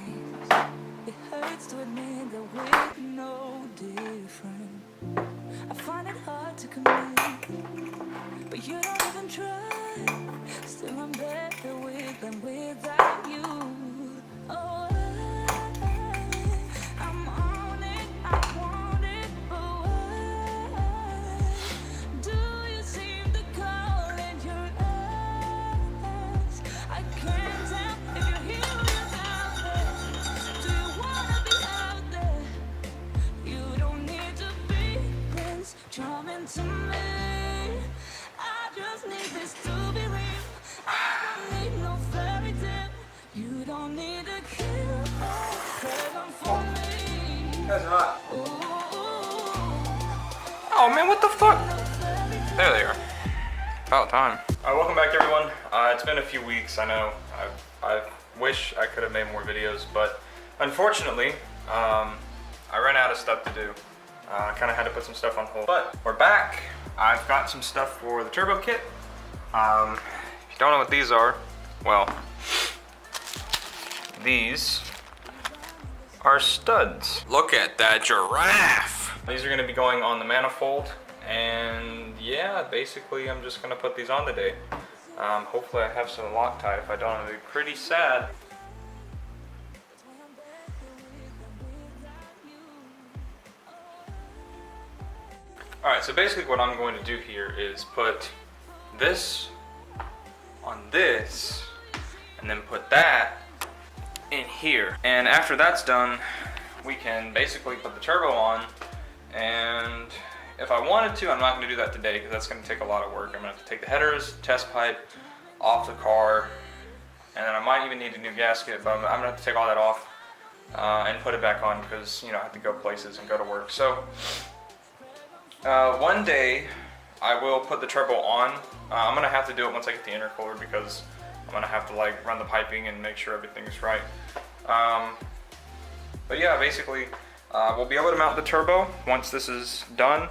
things. It hurts to admit that we're no different. I find it hard to commit, but you don't even try. Still I'm better with than without you. Oh, I'm on it, I want it, but why do you seem to call in your eyes? I can't tell if you're here or you're out there. Do you wanna be out there? You don't need to be Prince Charming to me. I just need this to be real. I don't need no fairy tale. You don't need a kill or heaven for me. That's hot. Ooh, Oh man, what the fuck? no fairy tale. There they are. About time. Welcome back everyone. It's been a few weeks, I know. I wish I could have made more videos, but unfortunately, I ran out of stuff to do. I kind of had to put some stuff on hold. But we're back. I've got some stuff for the turbo kit. If you don't know what these are, well, these are studs. Look at that giraffe. These are gonna be going on the manifold. And yeah, basically I'm just gonna put these on today. Hopefully I have some Loctite. If I don't, it'll be pretty sad. Alright, so basically what I'm going to do here is put this on this, and then put that in here. And after that's done, we can basically put the turbo on, and if I wanted to, I'm not going to do that today because that's going to take a lot of work. I'm going to have to take the headers, test pipe off the car, and then I might even need a new gasket, but I'm going to have to take all that off and put it back on because, you know, I have to go places and go to work. So one day I will put the turbo on. I'm going to have to do it once I get the intercooler because I'm going to have to like run the piping and make sure everything's right. But yeah, basically we'll be able to mount the turbo once this is done.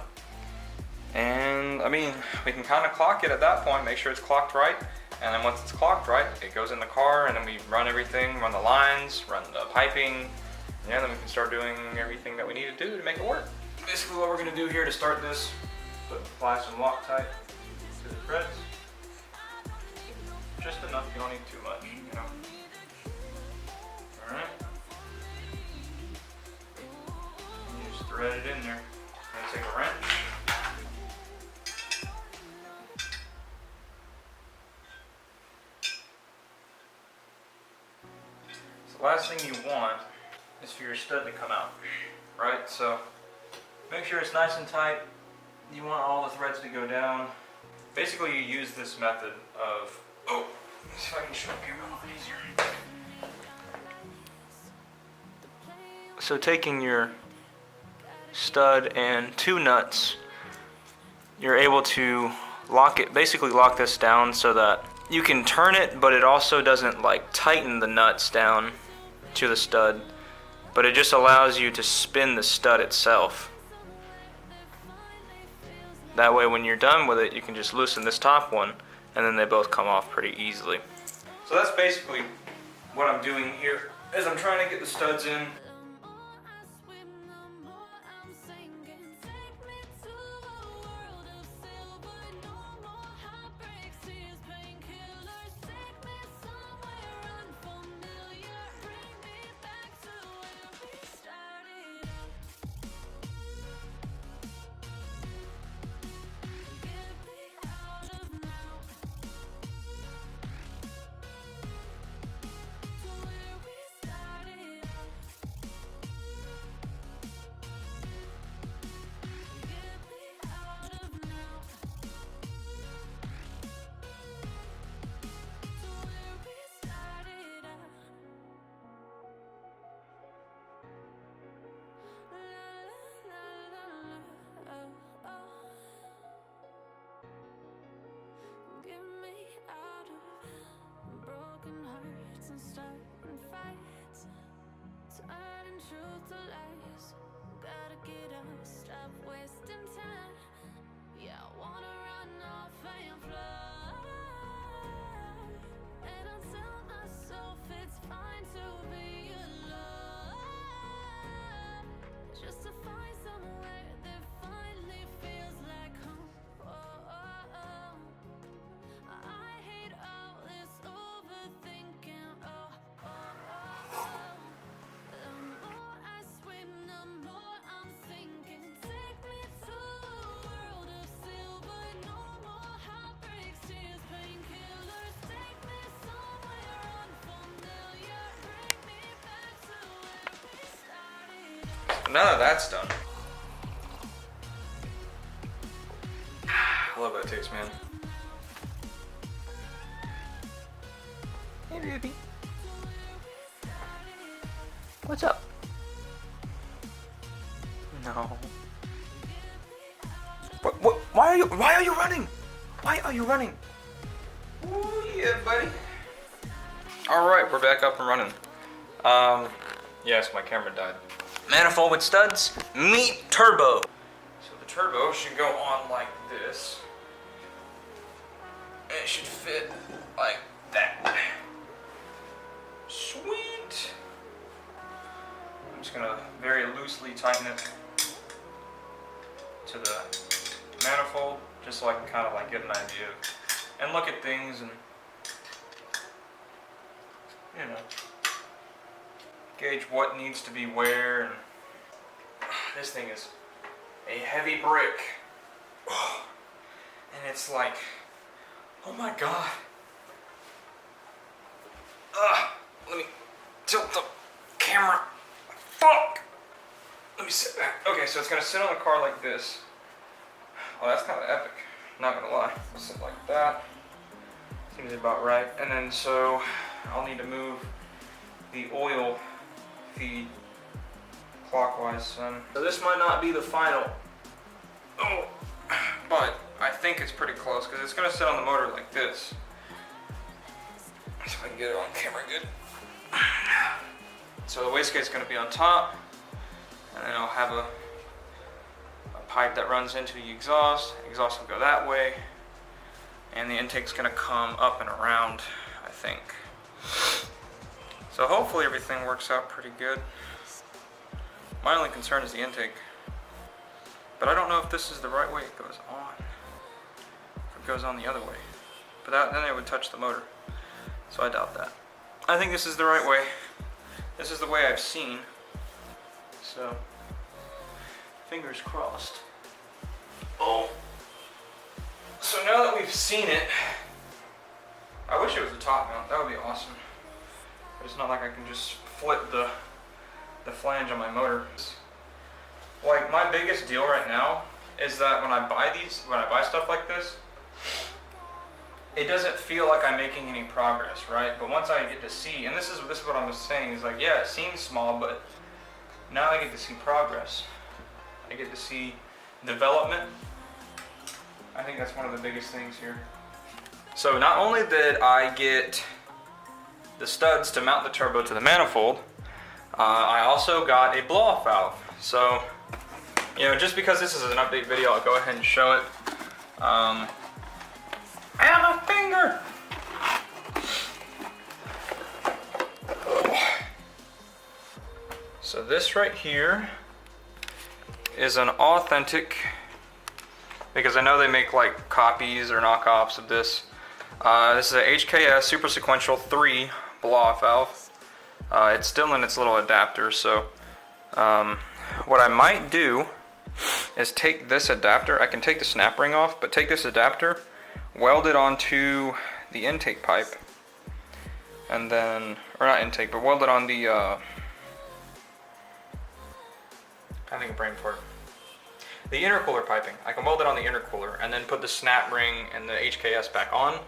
And I mean, we can kind of clock it at that point, make sure it's clocked right. And then once it's clocked right, it goes in the car, and then we run everything, run the lines, run the piping. Yeah, then we can start doing everything that we need to do to make it work. Basically what we're going to do here to start this, apply some Loctite to the threads. Just enough, you don't need too much, you know. Alright. You just thread it in there. I'm going to take a wrench. So the last thing you want is for your stud to come out, right? So make sure it's nice and tight. You want all the threads to go down. Basically you use this method of, oh, let's see if I can show up here a little easier. So taking your stud and two nuts, you're able to lock it, basically lock this down so that you can turn it, but it also doesn't like tighten the nuts down to the stud, but it just allows you to spin the stud itself. That way when you're done with it, you can just loosen this top one, and then they both come off pretty easily. So that's basically what I'm doing here, is I'm trying to get the studs in. Truth to lies, gotta get up, stop wasting time. Yeah, I wanna run off and fly. And I tell myself it's fine to be alone. none of that's done. I love that taste, man. Hey, baby. What's up? No. What? Why are you running? Why are you running? Oh yeah, buddy. All right, we're back up and running. Yes, my camera died. Manifold with studs, meet turbo. So the turbo should go on like this. And it should fit like that. Sweet. I'm just gonna very loosely tighten it to the manifold, just so I can kind of like get an idea and look at things and, you know, gauge what needs to be where. And this thing is a heavy brick, and it's like, oh my god. Let me tilt the camera. Fuck. Let me sit back. Okay, so it's gonna sit on the car like this. Oh, that's kind of epic. Not gonna lie. Sit like that. Seems about right. And then so I'll need to move the oil feed clockwise, son. So this might not be the final. Oh, but I think it's pretty close because it's gonna sit on the motor like this. So I can get it on camera good. So the wastegate's gonna be on top, and then I'll have a pipe that runs into the exhaust. Exhaust will go that way, and the intake's gonna come up and around, I think. So hopefully everything works out pretty good. My only concern is the intake, but I don't know if this is the right way it goes on. If it goes on the other way, but then it would touch the motor, so I doubt that. I think this is the right way. This is the way I've seen, so fingers crossed. Oh, so now that we've seen it, I wish it was a top mount. That would be awesome. But it's not like I can just flip the flange on my motor. Like, my biggest deal right now is that when I buy stuff like this, it doesn't feel like I'm making any progress, right? But once I get to see, and this is what I was saying, is like, yeah, it seems small, but now I get to see progress. I get to see development. I think that's one of the biggest things here. So not only did I get the studs to mount the turbo to the manifold, I also got a blow-off valve. So, you know, just because this is an update video, I'll go ahead and show it. And my finger! So this right here is an authentic, because I know they make like copies or knockoffs of this. This is a HKS Super Sequential 3 blow-off valve. It's still in its little adapter, so what I might do is take this adapter. I can take the snap ring off, but take this adapter, weld it onto the intake pipe, and then, or not intake, but weld it on the, I think brain fart. The intercooler piping. I can weld it on the intercooler and then put the snap ring and the HKS back on.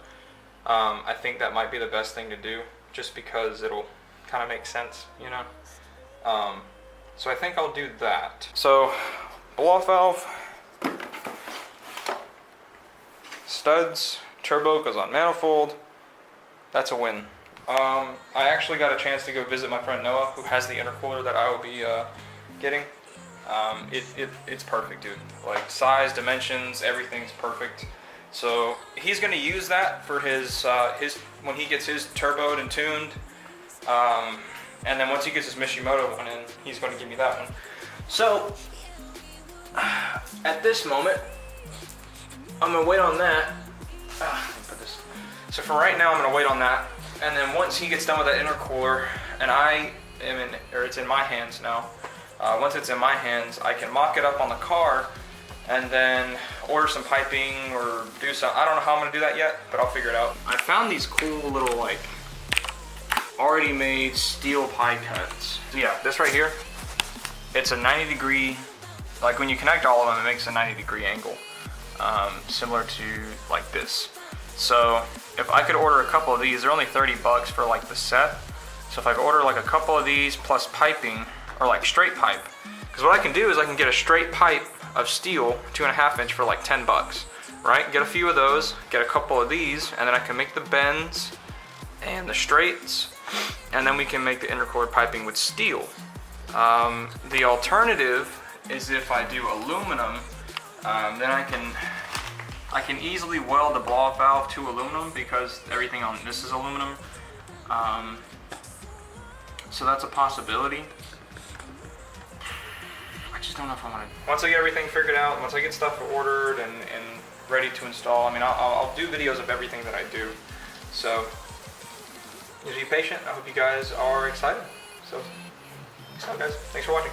I think that might be the best thing to do, just because it'll kind of make sense, you know? So I think I'll do that. So, blow-off valve, studs, turbo goes on manifold. That's a win. I actually got a chance to go visit my friend Noah, who has the intercooler that I will be getting. It's perfect, dude. Like, size, dimensions, everything's perfect. So he's gonna use that for his when he gets his turboed and tuned. And then once he gets his Mishimoto one in, he's going to give me that one. So at this moment, I'm gonna wait on that. Let me put this. So for right now, I'm gonna wait on that. And then once he gets done with that intercooler, and it's in my hands now. Once it's in my hands, I can mock it up on the car, and then order some piping or do some. I don't know how I'm gonna do that yet, but I'll figure it out. I found these cool little like already made steel pie cuts. So yeah, this right here it's a 90-degree, like when you connect all of them, it makes a 90-degree angle, similar to like this. So if I could order a couple of these, they're only 30 bucks for like the set. So if I could order like a couple of these plus piping, or like straight pipe, because what I can do is I can get a straight pipe of steel, 2.5 inch, for like 10 bucks, right? Get a few of those, get a couple of these, and then I can make the bends and the straights, and then we can make the intercooler piping with steel. The alternative is if I do aluminum, then I can easily weld the blow-off valve to aluminum because everything on this is aluminum. So that's a possibility. I just don't know if I want to. Once I get everything figured out, once I get stuff ordered and ready to install, I mean, I'll do videos of everything that I do. So just be patient. I hope you guys are excited. So, peace out, guys. Thanks for watching.